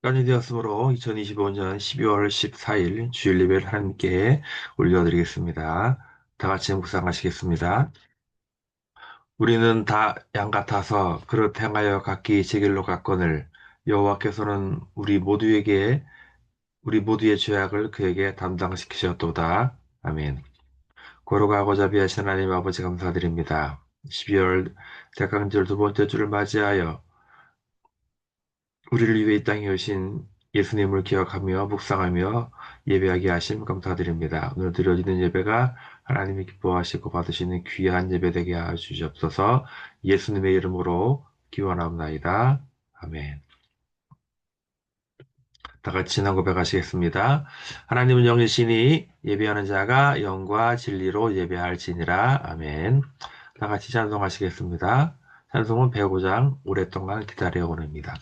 시간이 되었으므로 2025년 12월 14일 주일 예배를 하나님께 올려드리겠습니다. 다 같이 묵상하시겠습니다. 우리는 다 양 같아서 그릇 행하여 각기 제 길로 갔거늘 여호와께서는 우리 모두의 죄악을 그에게 담당시키셨도다. 아멘. 거룩하고자 비하신 하나님 아버지 감사드립니다. 12월 대강절 두 번째 주를 맞이하여 우리를 위해 이 땅에 오신 예수님을 기억하며 묵상하며 예배하게 하심 감사드립니다. 오늘 드려지는 예배가 하나님이 기뻐하시고 받으시는 귀한 예배 되게 하여 주시옵소서. 예수님의 이름으로 기원합나이다. 아멘. 다 같이 신앙 고백하시겠습니다. 하나님은 영이시니 예배하는 자가 영과 진리로 예배할지니라. 아멘. 다 같이 찬송하시겠습니다. 찬송은 배우고장 오랫동안 기다려오냅니다.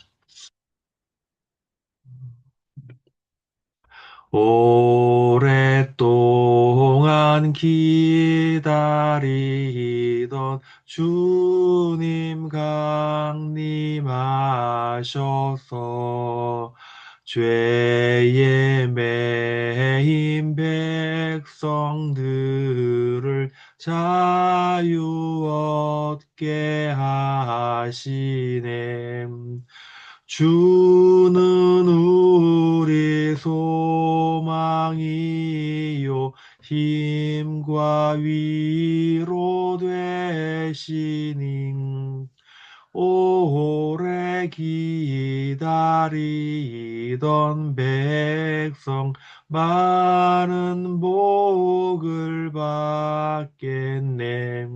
오랫동안 기다리던 주님 강림하셔서 죄에 매인 백성들을 자유 얻게 하시네. 주는 우리 소망이요 힘과 위로 되시니 오래 기다리던 백성 많은 복을 받겠네.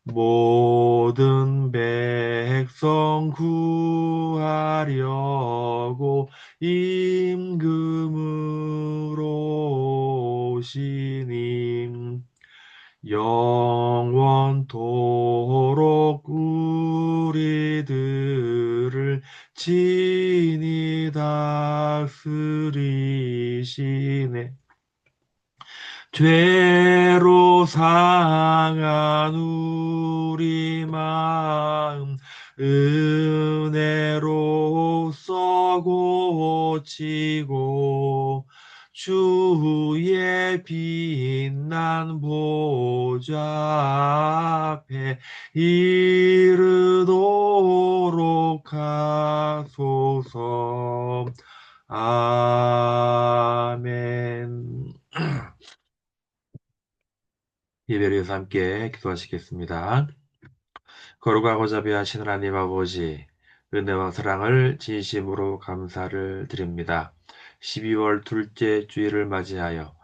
모든 백성 구하려고 임금으로 오시니 영원토록 우리들을 친히 다스리시네. 죄로 상한 우리 마음 은혜로써 고치고 주의 빛난 보좌 앞에 이르도록 하소서. 아멘. 예배를 위해서 함께 기도하시겠습니다. 거룩하고 자비하신 하나님 아버지, 은혜와 사랑을 진심으로 감사를 드립니다. 12월 둘째 주일을 맞이하여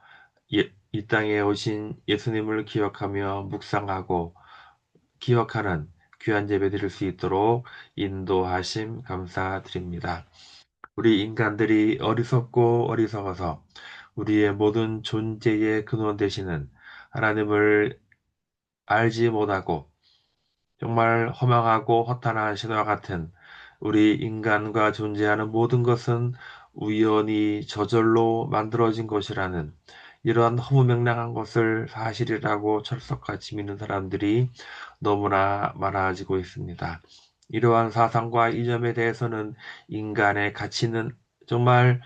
이 땅에 오신 예수님을 기억하며 묵상하고 기억하는 귀한 예배 드릴 수 있도록 인도하심 감사드립니다. 우리 인간들이 어리석고 어리석어서 우리의 모든 존재의 근원 되시는 하나님을 알지 못하고 정말 허망하고 허탄한 신화 같은 우리 인간과 존재하는 모든 것은 우연히 저절로 만들어진 것이라는 이러한 허무맹랑한 것을 사실이라고 철석같이 믿는 사람들이 너무나 많아지고 있습니다. 이러한 사상과 이념에 대해서는 인간의 가치는 정말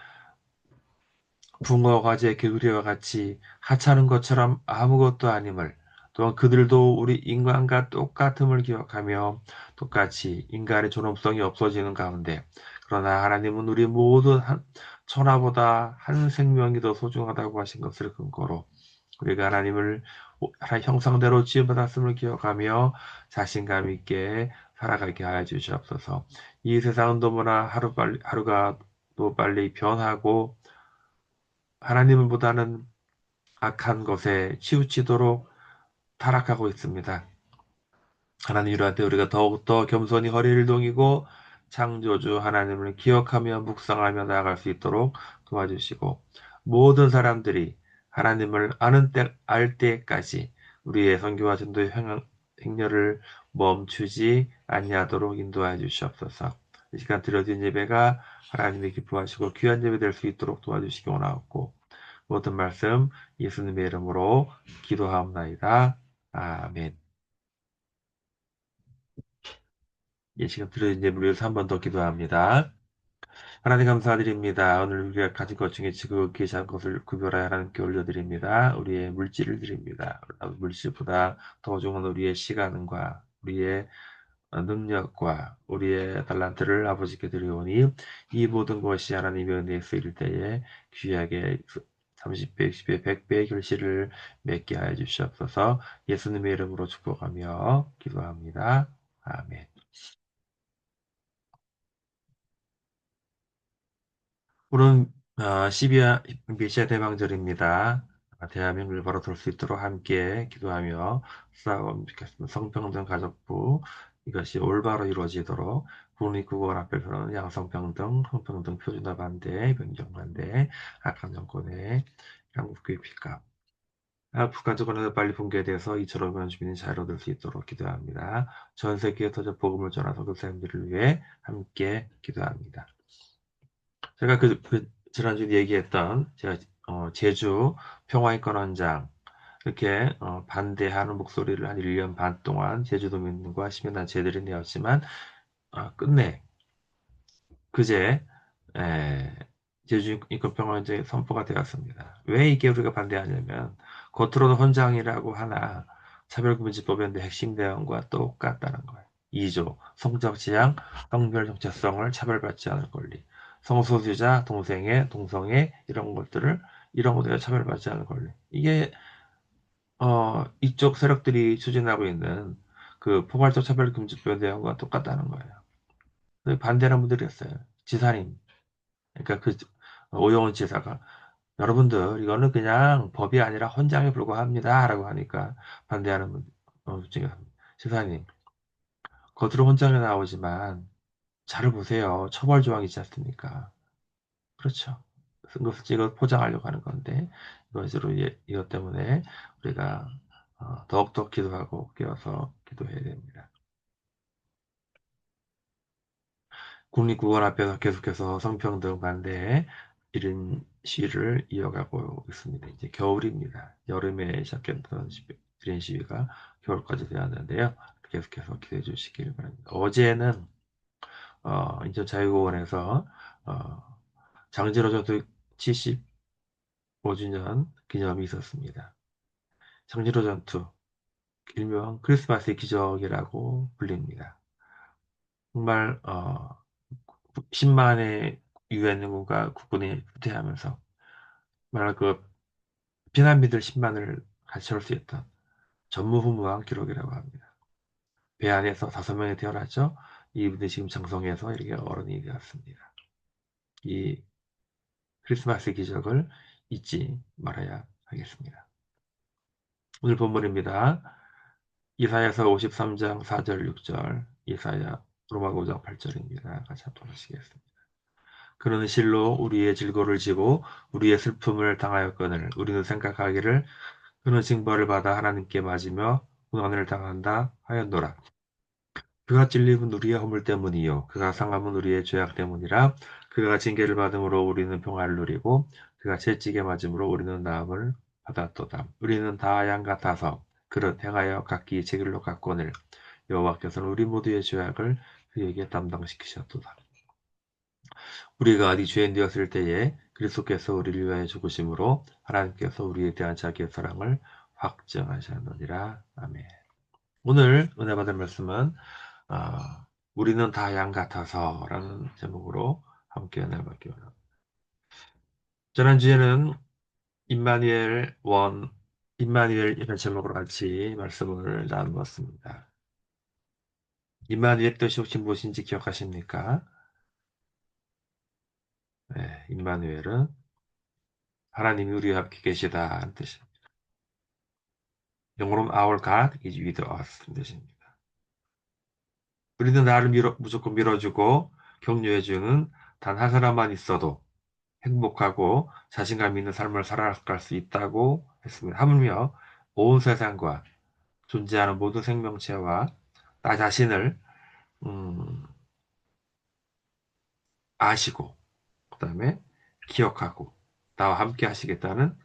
붕어 과제 개구리와 같이 하찮은 것처럼 아무것도 아님을, 또한 그들도 우리 인간과 똑같음을 기억하며 똑같이 인간의 존엄성이 없어지는 가운데, 그러나 하나님은 우리 모든 천하보다 한 생명이 더 소중하다고 하신 것을 근거로 우리가 하나님을 형상대로 지음받았음을 기억하며 자신감 있게 살아가게 하여 주시옵소서. 이 세상은 너무나 하루가 또 빨리 변하고 하나님보다는 악한 것에 치우치도록 타락하고 있습니다. 하나님 이러한 때 우리가 더욱더 겸손히 허리를 동이고 창조주 하나님을 기억하며 묵상하며 나아갈 수 있도록 도와주시고 모든 사람들이 하나님을 알 때까지 우리의 선교와 전도의 행렬을 멈추지 아니하도록 인도하여 주시옵소서. 이 시간 드려진 예배가 하나님이 기뻐하시고 귀한 예배 될 수 있도록 도와주시기 원하옵고 모든 말씀 예수님의 이름으로 기도하옵나이다. 아멘. 예, 지금 들어진 예물을 위해서 한 번 더 기도합니다. 하나님 감사드립니다. 오늘 우리가 가진 것 중에 지극히 작은 것을 구별하여 하나님께 올려드립니다. 우리의 물질을 드립니다. 물질보다 더 중요한 우리의 시간과 우리의 능력과 우리의 달란트를 아버지께 드리오니 이 모든 것이 하나님의 은혜에 쓰일 때에 귀하게 30배, 60배, 100배의 결실을 맺게 하여 주시옵소서. 예수님의 이름으로 축복하며 기도합니다. 아멘. 오늘은 12월 메시아 대방절입니다. 대한민국을 바로 돌 수 있도록 함께 기도하며 싸움 좋겠습니다. 성평등 가족부 이것이 올바로 이루어지도록 국립국어원 앞에서는 양성평등, 성평등 표준화 반대, 변경 반대, 악한 정권의 양국교육 필까 북한적으로 빨리 붕괴돼서 이처럼 면 주민이 자유로 얻을 수 있도록 기도합니다. 전 세계에 터져 복음을 전하서 그 사람들을 위해 함께 기도합니다. 제가 지난주에 얘기했던 제가 제주 평화인권원장 이렇게 반대하는 목소리를 한 1년 반 동안 제주도민과 시민단체들이 내었지만 끝내 그제 에, 제주인권평화원장이 선포가 되었습니다. 왜 이게 우리가 반대하냐면 겉으로는 헌장이라고 하나 차별금지법의 핵심 내용과 똑같다는 거예요. 2조 성적 지향, 성별 정체성을 차별받지 않을 권리. 성소수자, 동성애 이런 것들을 차별받지 않을 권리. 이게 이쪽 세력들이 추진하고 있는 그 포괄적 차별금지법 내용과 똑같다는 거예요. 반대하는 분들이 있어요. 지사님, 그러니까 오영훈 지사가 여러분들 이거는 그냥 법이 아니라 헌장에 불과합니다라고 하니까 반대하는 분 중에 지사님 겉으로 헌장에 나오지만 잘 보세요. 처벌 조항이 있지 않습니까? 그렇죠. 그것을 이거 포장하려고 하는 건데 이것 때문에 우리가 더욱더 기도하고 깨어서 기도해야 됩니다. 국립국원 앞에서 계속해서 성평등 반대에 이른 시위를 이어가고 있습니다. 이제 겨울입니다. 여름에 시작했던 이른 시위가 겨울까지 되었는데요. 계속해서 기대해 주시길 바랍니다. 어제는 인천 자유공원에서 장지로 저도 75주년 기념이 있었습니다. 장지로 전투, 일명 크리스마스의 기적이라고 불립니다. 정말 10만의 유엔군과 국군이 후퇴하면서 정말 피난민들 10만을 같이 올 수 있던 전무후무한 기록이라고 합니다. 배 안에서 5명이 태어났죠. 이분이 지금 장성해서 이렇게 어른이 되었습니다. 이 크리스마스 기적을 잊지 말아야 하겠습니다. 오늘 본문입니다. 이사야서 53장 4절 6절, 이사야 로마 5장 8절입니다. 같이 한번 하시겠습니다. 그는 실로 우리의 질고를 지고 우리의 슬픔을 당하였거늘 우리는 생각하기를 그는 징벌을 받아 하나님께 맞으며 고난을 당한다 하였노라. 그가 찔림은 우리의 허물 때문이요 그가 상함은 우리의 죄악 때문이라. 그가 징계를 받음으로 우리는 평화를 누리고 그가 채찍에 맞음으로 우리는 나음을 받았도다. 우리는 다 양 같아서 그릇 행하여 각기 제 길로 갔거늘 여호와께서는 우리 모두의 죄악을 그에게 담당시키셨도다. 우리가 아직 죄인 되었을 때에 그리스도께서 우리를 위하여 죽으심으로 하나님께서 우리에 대한 자기의 사랑을 확증하셨느니라. 아멘. 오늘 은혜 받은 말씀은 어, 우리는 다 양 같아서 라는 제목으로 함께 은혜 받기 원합니다. 지난주에는 임마누엘 원 임마누엘이라는 제목으로 같이 말씀을 나누었습니다. 임마누엘 뜻이 혹시 무엇인지 기억하십니까? 네, 임마누엘은 하나님이 우리와 함께 계시다는 뜻입니다. 영어로는 Our God is with us 뜻입니다. 우리는 나를 무조건 밀어주고 격려해주는 단 한 사람만 있어도 행복하고 자신감 있는 삶을 살아갈 수 있다고 했습니다. 하물며 온 세상과 존재하는 모든 생명체와 나 자신을 음, 아시고 그 다음에 기억하고 나와 함께 하시겠다는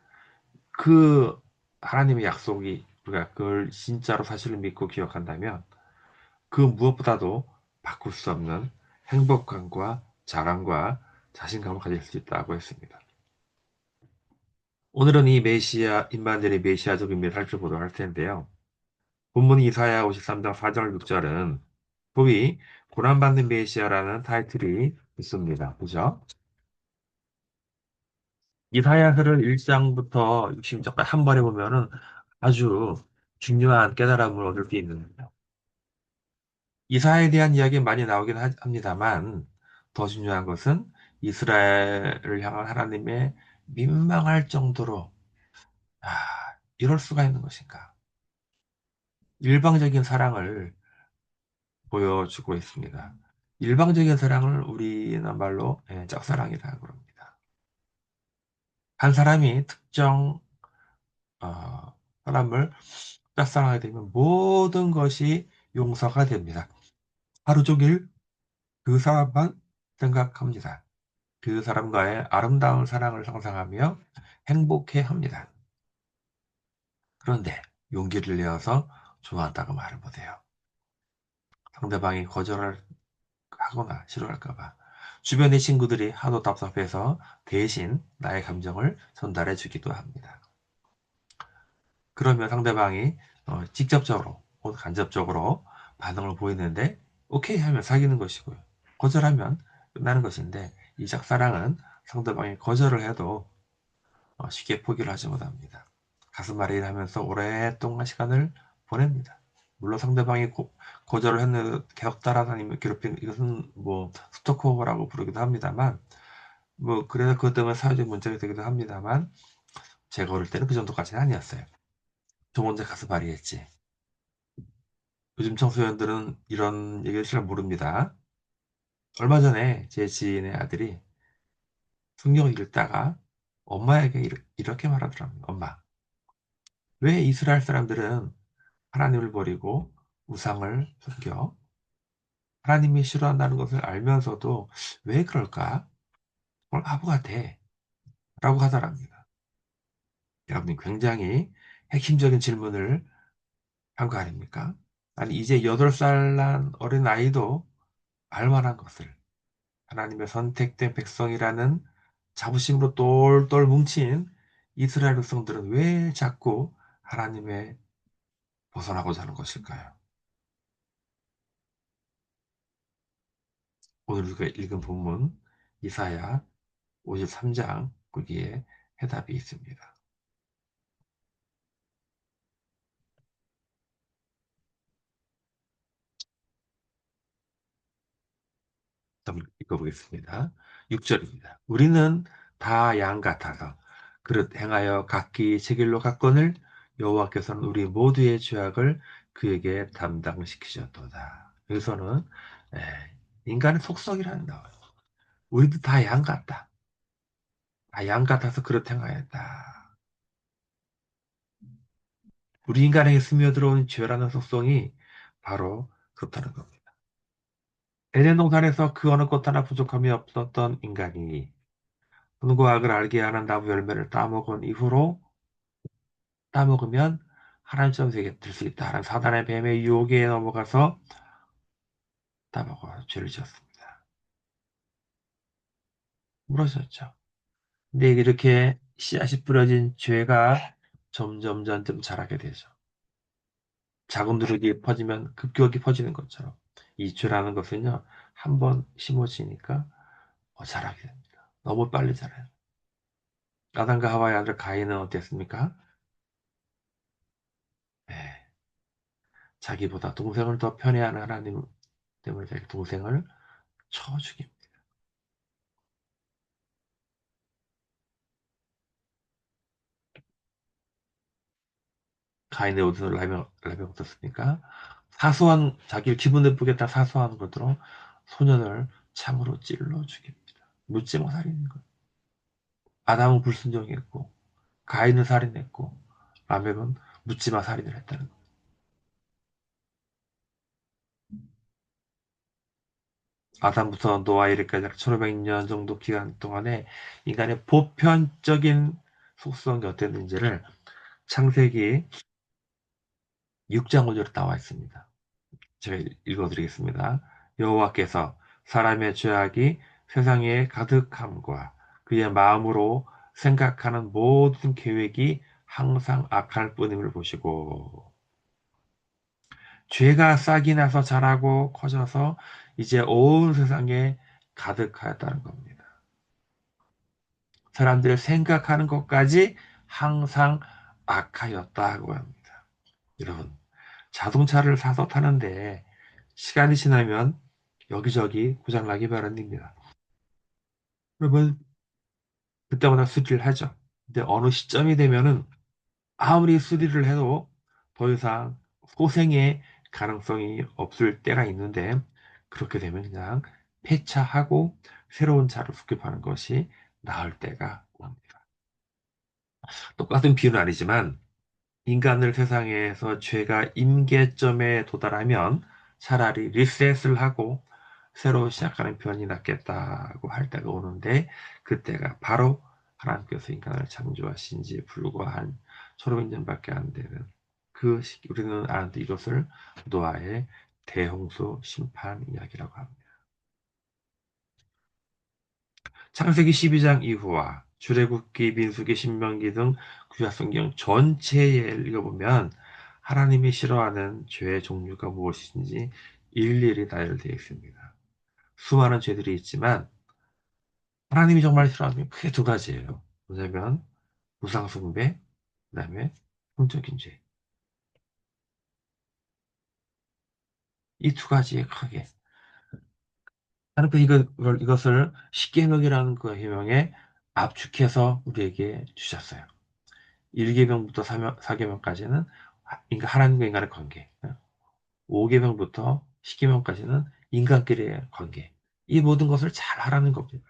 그 하나님의 약속이 우리가 그걸 진짜로 사실을 믿고 기억한다면 그 무엇보다도 바꿀 수 없는 행복감과 자랑과 자신감을 가질 수 있다고 했습니다. 오늘은 이 메시아, 인간들의 메시아적 의미를 살펴보도록 할 텐데요. 본문 이사야 53장 4절 6절은 소위 고난받는 메시아라는 타이틀이 있습니다. 그죠? 이사야서를 1장부터 60장까지 한 번에 보면은 아주 중요한 깨달음을 얻을 수 있는데요. 이사야에 대한 이야기는 많이 나오긴 합니다만 더 중요한 것은 이스라엘을 향한 하나님의 민망할 정도로 아, 이럴 수가 있는 것인가? 일방적인 사랑을 보여주고 있습니다. 일방적인 사랑을 우리는 말로 짝사랑이라고 합니다. 한 사람이 특정 사람을 짝사랑하게 되면 모든 것이 용서가 됩니다. 하루 종일 그 사람만 생각합니다. 그 사람과의 아름다운 사랑을 상상하며 행복해 합니다. 그런데 용기를 내어서 좋아한다고 말을 못해요. 상대방이 거절을 하거나 싫어할까봐. 주변의 친구들이 하도 답답해서 대신 나의 감정을 전달해 주기도 합니다. 그러면 상대방이 직접적으로 혹은 간접적으로 반응을 보이는데 오케이 하면 사귀는 것이고요. 거절하면 끝나는 것인데 이 짝사랑은 상대방이 거절을 해도 쉽게 포기를 하지 못합니다. 가슴앓이를 하면서 오랫동안 시간을 보냅니다. 물론 상대방이 거절을 했는데 계속 따라다니며 괴롭히는 이것은 뭐 스토커라고 부르기도 합니다만 뭐 그래서 그것 때문에 사회적 문제가 되기도 합니다만 제가 어릴 때는 그 정도까지는 아니었어요. 저 혼자 가슴앓이 했지. 요즘 청소년들은 이런 얘기를 잘 모릅니다. 얼마 전에 제 지인의 아들이 성경을 읽다가 엄마에게 이렇게 말하더랍니다. 엄마, 왜 이스라엘 사람들은 하나님을 버리고 우상을 섬겨? 하나님이 싫어한다는 것을 알면서도 왜 그럴까? 정말 바보 같아. 라고 하더랍니다. 여러분 굉장히 핵심적인 질문을 한 거 아닙니까? 아니, 이제 8살 난 어린 아이도 알 만한 것을 하나님의 선택된 백성이라는 자부심으로 똘똘 뭉친 이스라엘 백성들은 왜 자꾸 하나님의 벗어나고자 하는 것일까요? 오늘 우리가 읽은 본문 이사야 53장 거기에 해답이 있습니다. 한번 읽어보겠습니다. 6절입니다. 우리는 다 양 같아서 그릇 행하여 각기 제 길로 갔거늘 여호와께서는 우리 모두의 죄악을 그에게 담당시키셨도다. 여기서는 인간의 속성이라는 나와요. 우리도 다 양 같다. 다 양 같아서 그릇 행하였다. 우리 인간에게 스며들어온 죄라는 속성이 바로 그렇다는 겁니다. 에덴 동산에서 그 어느 것 하나 부족함이 없었던 인간이 선과 악을 알게 하는 나무 열매를 따먹은 이후로 따먹으면 하나님처럼 되게 될수 있다는 사단의 뱀의 유혹에 넘어가서 따먹어 죄를 지었습니다. 물어졌죠. 근데 이렇게 씨앗이 뿌려진 죄가 점점 자라게 되죠. 작은 누룩이 퍼지면 급격히 퍼지는 것처럼 이 죄라는 것은요, 한 번 심어지니까 자라게 됩니다. 너무 빨리 자라요. 아담과 하와의 아들 가인은 어땠습니까? 네, 자기보다 동생을 더 편애하는 하나님 때문에 자기 동생을 쳐 죽입니다. 가인의 옷을 라면 어떻습니까? 사소한 자기를 기분 나쁘겠다 사소한 것으로 소년을 참으로 찔러 죽입니다. 묻지마 살인인 것. 아담은 불순종했고 가인은 살인했고 라멕은 묻지마 살인을 했다는 것. 아담부터 노아 이래까지 약 1500년 정도 기간 동안에 인간의 보편적인 속성이 어땠는지를 창세기 6장 5절에 나와 있습니다. 제가 읽어드리겠습니다. 여호와께서 사람의 죄악이 세상의 가득함과 그의 마음으로 생각하는 모든 계획이 항상 악할 뿐임을 보시고 죄가 싹이 나서 자라고 커져서 이제 온 세상에 가득하였다는 겁니다. 사람들이 생각하는 것까지 항상 악하였다고 합니다. 여러분, 자동차를 사서 타는데 시간이 지나면 여기저기 고장나기 마련입니다. 여러분, 그때마다 수리를 하죠. 근데 어느 시점이 되면은 아무리 수리를 해도 더 이상 소생의 가능성이 없을 때가 있는데 그렇게 되면 그냥 폐차하고 새로운 차를 수급하는 것이 나을 때가 옵니다. 똑같은 비유는 아니지만 인간을 세상에서 죄가 임계점에 도달하면 차라리 리셋을 하고 새로 시작하는 편이 낫겠다고 할 때가 오는데 그때가 바로 하나님께서 인간을 창조하신 지 불과 한 1500년밖에 안 되는 우리는 아는데 이것을 노아의 대홍수 심판 이야기라고 합니다. 창세기 12장 이후와 출애굽기, 민수기, 신명기 등 구약성경 전체에 읽어보면 하나님이 싫어하는 죄의 종류가 무엇인지 일일이 나열되어 있습니다. 수많은 죄들이 있지만 하나님이 정말 싫어하는 게 크게 두 가지예요. 뭐냐면 우상숭배, 그다음에 성적인 죄. 이 두 가지에 크게. 하나님께서 이것을 십계명이라는 그 계명에 압축해서 우리에게 주셨어요. 1계명부터 4계명까지는 하나님과 인간의 관계, 5계명부터 10계명까지는 인간끼리의 관계, 이 모든 것을 잘 하라는 겁니다.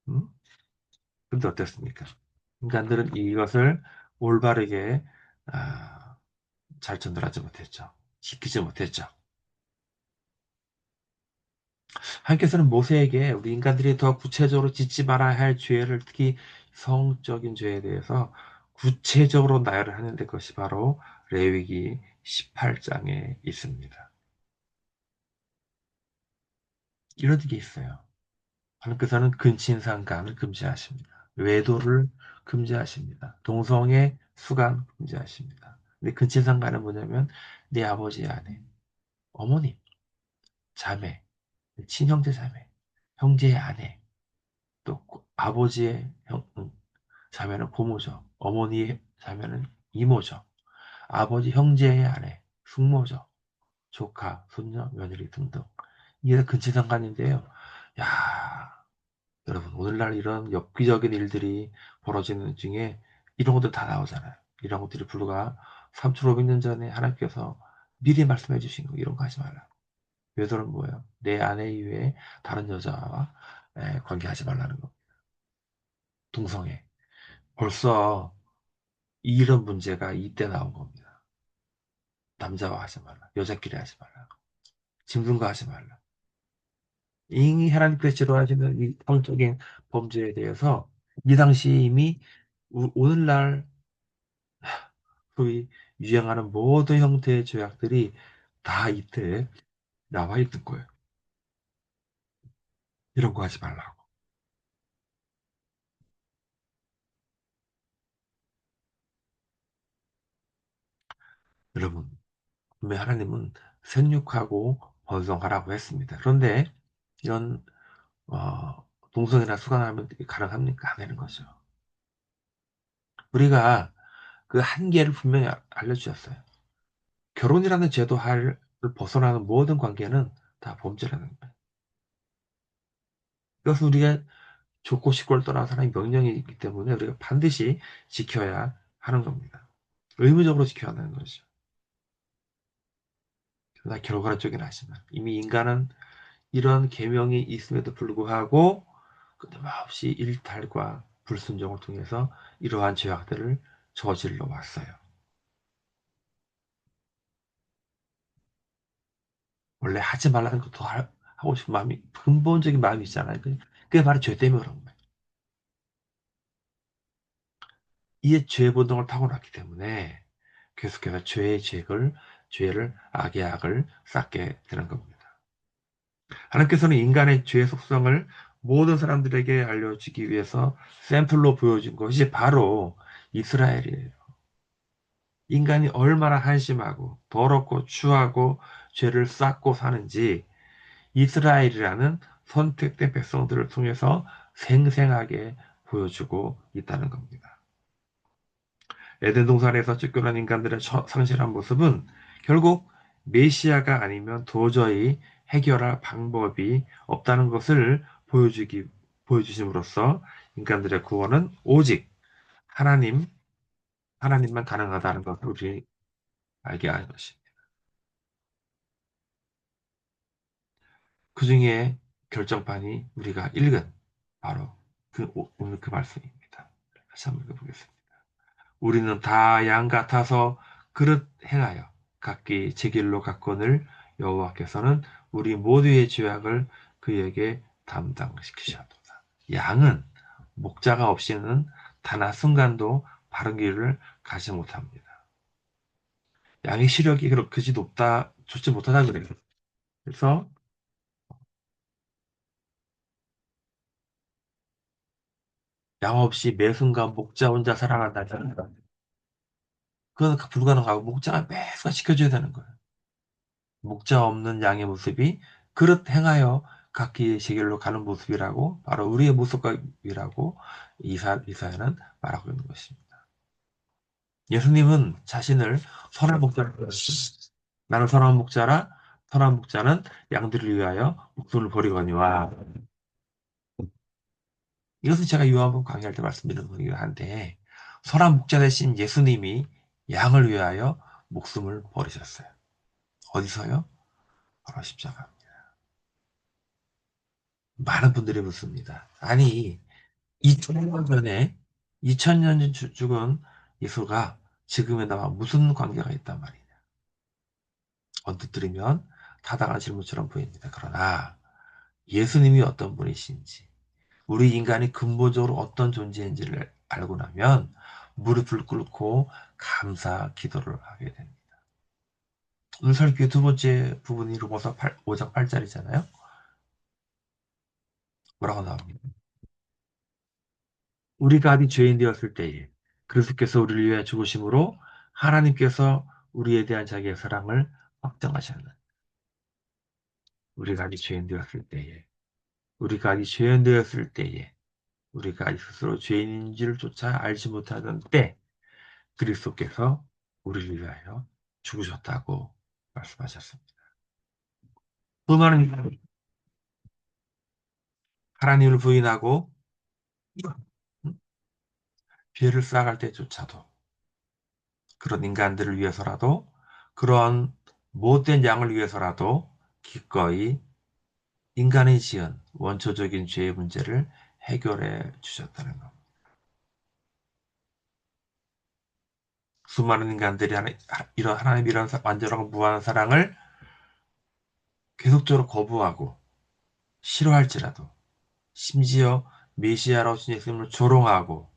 음? 근데 어땠습니까? 인간들은 이것을 올바르게 아, 잘 전달하지 못했죠. 지키지 못했죠. 하나님께서는 모세에게 우리 인간들이 더 구체적으로 짓지 말아야 할 죄를 특히 성적인 죄에 대해서 구체적으로 나열을 하는데 그것이 바로 레위기 18장에 있습니다. 이런 게 있어요. 하나님께서는 근친상간을 금지하십니다. 외도를 금지하십니다. 동성애 수간 금지하십니다. 근데 근친상간은 뭐냐면 내 아버지의 아내, 어머님, 자매, 친형제 자매, 형제의 아내, 또 아버지의 자매는 고모죠. 어머니의 자매는 이모죠. 아버지 형제의 아내, 숙모죠. 조카, 손녀, 며느리 등등. 이게 근친상간인데요. 야, 여러분, 오늘날 이런 엽기적인 일들이 벌어지는 중에 이런 것들 다 나오잖아요. 이런 것들이 불과 3,500년 전에 하나님께서 미리 말씀해 주신 거, 이런 거 하지 말라. 외도는 뭐예요? 내 아내 이외에 다른 여자와 관계하지 말라는 거. 동성애. 벌써 이런 문제가 이때 나온 겁니다. 남자와 하지 말라. 여자끼리 하지 말라. 짐승과 하지 말라. 이미 하나님께서 싫어하시는 이 성적인 범죄에 대해서 이 당시 이미 오늘날 소위 유행하는 모든 형태의 죄악들이 다 이때 나와 있는 거예요. 이런 거 하지 말라고. 여러분, 분명 하나님은 생육하고 번성하라고 했습니다. 그런데 이런 동성이나 수간하면 가능합니까? 안 되는 거죠. 우리가 그 한계를 분명히 알려주셨어요. 결혼이라는 제도를 벗어나는 모든 관계는 다 범죄라는 거예요. 이것은 우리가 좋고 싶고를 떠나서 하나의 명령이 있기 때문에 우리가 반드시 지켜야 하는 겁니다. 의무적으로 지켜야 하는 것이죠. 그러나 결과적인 하지만 이미 인간은 이런 계명이 있음에도 불구하고 끊임없이 일탈과 불순종을 통해서 이러한 죄악들을 저질러 왔어요. 원래 하지 말라는 것도 하고 싶은 마음이 근본적인 마음이 있잖아요. 그게 바로 죄 때문에 그런 거예요. 이에 죄 본능을 타고났기 때문에 계속해서 죄를 악의 악을 쌓게 되는 겁니다. 하나님께서는 인간의 죄의 속성을 모든 사람들에게 알려주기 위해서 샘플로 보여준 것이 바로 이스라엘이에요. 인간이 얼마나 한심하고 더럽고 추하고 죄를 쌓고 사는지 이스라엘이라는 선택된 백성들을 통해서 생생하게 보여주고 있다는 겁니다. 에덴 동산에서 쫓겨난 인간들의 상실한 모습은 결국 메시아가 아니면 도저히 해결할 방법이 없다는 것을 보여주심으로써 인간들의 구원은 오직 하나님, 하나님만 가능하다는 것을 우리 알게 하는 것입니다. 그 중에 결정판이 우리가 읽은 바로 오늘 그 말씀입니다. 다시 한번 읽어보겠습니다. 우리는 다 양 같아서 그릇 행하여 각기 제 길로 갔거늘 여호와께서는 우리 모두의 죄악을 그에게 담당시키셨도다. 양은 목자가 없이는 단 한순간도 바른 길을 가지 못합니다. 양의 시력이 그렇게 높다, 좋지 못하다 그래요. 그래서 양 없이 매 순간 목자 혼자 살아간다면 그건 불가능하고 목자가 매순간 지켜줘야 되는 거예요. 목자 없는 양의 모습이 그릇 행하여 각기 제길로 가는 모습이라고 바로 우리의 모습이라고 이사야는 말하고 있는 것입니다. 예수님은 자신을 선한 목자라고 했습니다. 나는 선한 목자라 선한 목자는 양들을 위하여 목숨을 버리거니와 이것은 제가 요한복음 강의할 때 말씀드린 거긴 한데 선한 목자 대신 예수님이 양을 위하여 목숨을 버리셨어요. 어디서요? 바로 십자가. 많은 분들이 묻습니다. 아니, 2000년 전에, 2000년 전 죽은 예수가 지금에 나와 무슨 관계가 있단 말이냐. 언뜻 들으면 타당한 질문처럼 보입니다. 그러나 예수님이 어떤 분이신지, 우리 인간이 근본적으로 어떤 존재인지를 알고 나면 무릎을 꿇고 감사 기도를 하게 됩니다. 오늘 설교의 두 번째 부분이 로마서 5장 8절이잖아요. 뭐라고 나옵니다. 우리가 아직 죄인 되었을 때에 그리스도께서 우리를 위해 죽으심으로 하나님께서 우리에 대한 자기의 사랑을 확정하셨는 우리가 아직 죄인 되었을 때에 우리가 아직 죄인 되었을 때에 우리가 아직 스스로 죄인인 줄 조차 알지 못하던 때 그리스도께서 우리를 위하여 죽으셨다고 말씀하셨습니다. 수많은 하나님을 부인하고 죄를 쌓아갈 때조차도 그런 인간들을 위해서라도 그런 못된 양을 위해서라도 기꺼이 인간이 지은 원초적인 죄의 문제를 해결해 주셨다는 것. 수많은 인간들이 이런 하나님 이런 완전하고 무한한 사랑을 계속적으로 거부하고 싫어할지라도 심지어 메시아로 오신 예수님을 조롱하고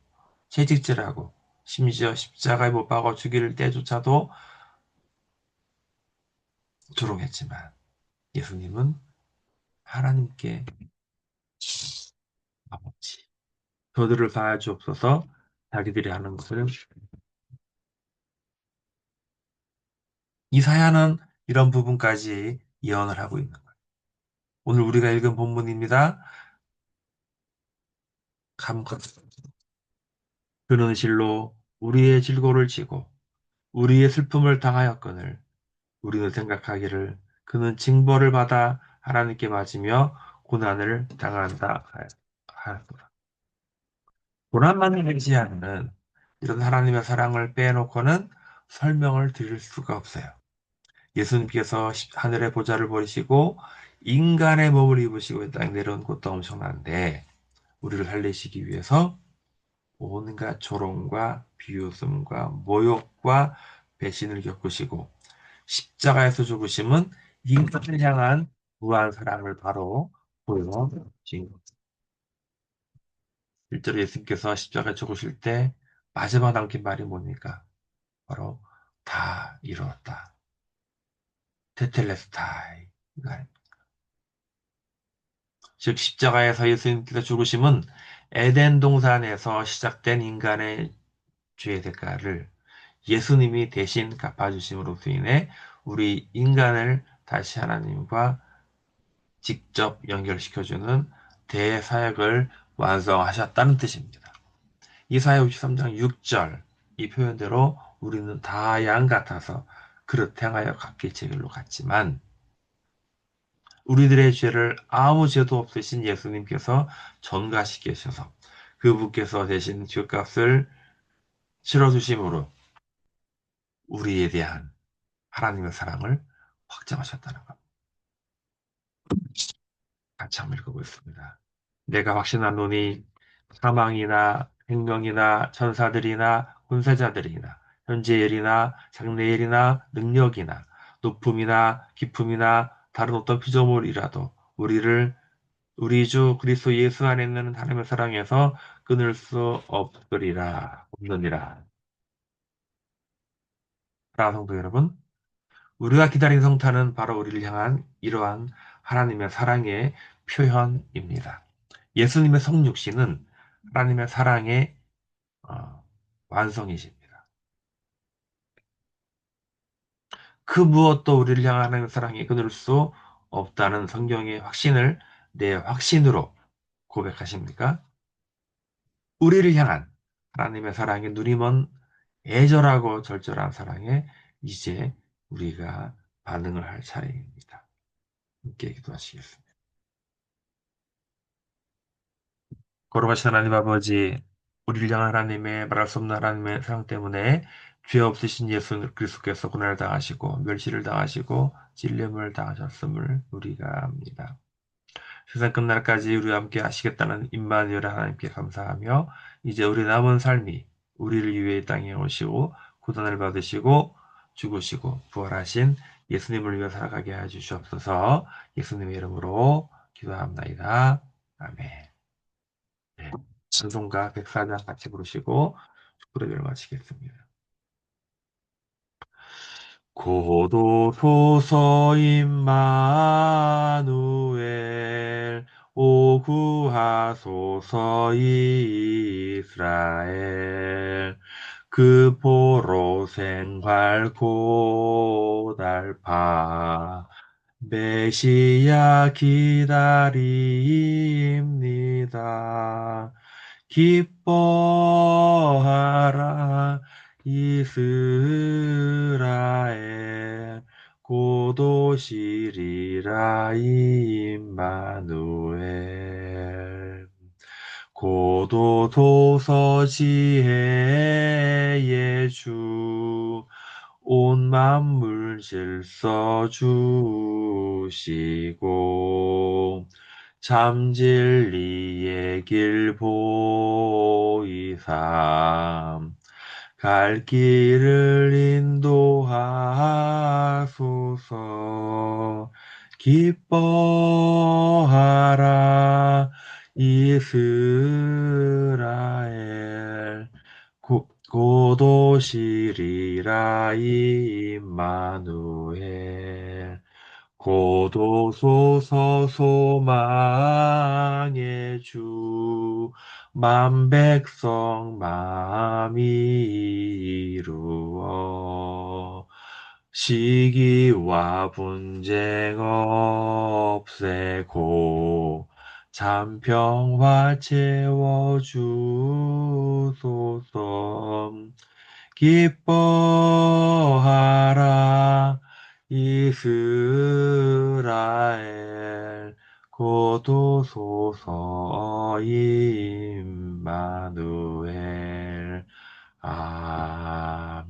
채찍질하고 심지어 십자가에 못 박아 죽일 때조차도 조롱했지만 예수님은 하나님께 아버지 저들을 사하여 주옵소서 자기들이 하는 것을 이사야는 이런 부분까지 예언을 하고 있는 거예요. 오늘 우리가 읽은 본문입니다. 감각. 그는 실로 우리의 질고를 지고 우리의 슬픔을 당하였거늘 우리는 생각하기를 그는 징벌을 받아 하나님께 맞으며 고난을 당한다 하였다. 고난만을 의지하는 이런 하나님의 사랑을 빼놓고는 설명을 드릴 수가 없어요. 예수님께서 하늘의 보좌를 버리시고 인간의 몸을 입으시고 이 땅에 내려온 것도 엄청난데 우리를 살리시기 위해서 온갖 조롱과 비웃음과 모욕과 배신을 겪으시고 십자가에서 죽으심은 인간을 향한 무한 사랑을 바로 보여주신 것. 실제로 예수님께서 십자가에 죽으실 때 마지막 남긴 말이 뭡니까? 바로 다 이루었다. 테텔레스타이. 즉 십자가에서 예수님께서 죽으심은 에덴 동산에서 시작된 인간의 죄의 대가를 예수님이 대신 갚아주심으로써 인해 우리 인간을 다시 하나님과 직접 연결시켜주는 대사역을 완성하셨다는 뜻입니다. 이사야 53장 6절 이 표현대로 우리는 다 양 같아서 그릇 행하여 각기 제 길로 갔지만 우리들의 죄를 아무 죄도 없으신 예수님께서 전가시키셔서 그분께서 대신 죄값을 치러주심으로 우리에 대한 하나님의 사랑을 확정하셨다는 것. 같이 한번 읽어보겠습니다. 내가 확신하노니 사망이나 생명이나 천사들이나 군사자들이나 현재일이나 장래일이나 능력이나 높음이나 깊음이나 다른 어떤 피조물이라도 우리 주 그리스도 예수 안에 있는 하나님의 사랑에서 끊을 수 없느니라. 사랑하는 성도 여러분, 우리가 기다린 성탄은 바로 우리를 향한 이러한 하나님의 사랑의 표현입니다. 예수님의 성육신은 하나님의 사랑의 완성이십니다. 그 무엇도 우리를 향한 하나님의 사랑이 끊을 수 없다는 성경의 확신을 내 확신으로 고백하십니까? 우리를 향한 하나님의 사랑의 누림은 애절하고 절절한 사랑에 이제 우리가 반응을 할 차례입니다. 함께 기도하시겠습니다. 거룩하신 하나님 아버지, 우리를 향한 하나님의 말할 수 없는 하나님의 사랑 때문에 죄 없으신 예수 그리스도께서 고난을 당하시고 멸시를 당하시고 질림을 당하셨음을 우리가 압니다. 세상 끝날까지 우리와 함께 하시겠다는 임마누엘 하나님께 감사하며 이제 우리 남은 삶이 우리를 위해 이 땅에 오시고 고난을 받으시고 죽으시고 부활하신 예수님을 위해 살아가게 해 주시옵소서. 예수님의 이름으로 기도합나이다. 아멘. 네. 찬송가 104장 같이 부르시고 축구를 마치겠습니다. 고도소서 임마누엘 오 구하소서 이스라엘 그 보로 생활 고달파 메시아 기다립니다. 기뻐하라 이스라엘 곧 오시리라 임마누엘 곧 오소서 지혜의 주 온 만물 질서 주시고 참 진리의 길 보이사 갈 길을 인도하소서 기뻐하라 이스라엘 곧 오시리라 임마누엘 곧 오소서 소망의 주 만백성 마음이 이루어 시기와 분쟁 없애고 참평화 채워주소서 기뻐하라 이스라엘 곧 오소서 임마누엘 아멘.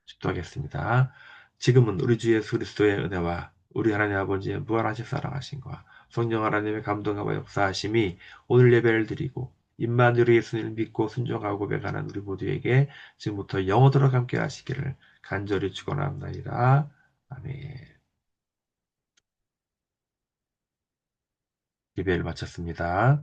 축도하겠습니다. 지금은 우리 주 예수 그리스도의 은혜와 우리 하나님 아버지의 무한하신 사랑하심과 성령 하나님의 감동하고 역사하심이 오늘 예배를 드리고 임마누엘 예수님을 믿고 순종하고 고백하는 우리 모두에게 지금부터 영원토록 함께 하시기를 간절히 축원합니다. 아멘. 예배를 마쳤습니다.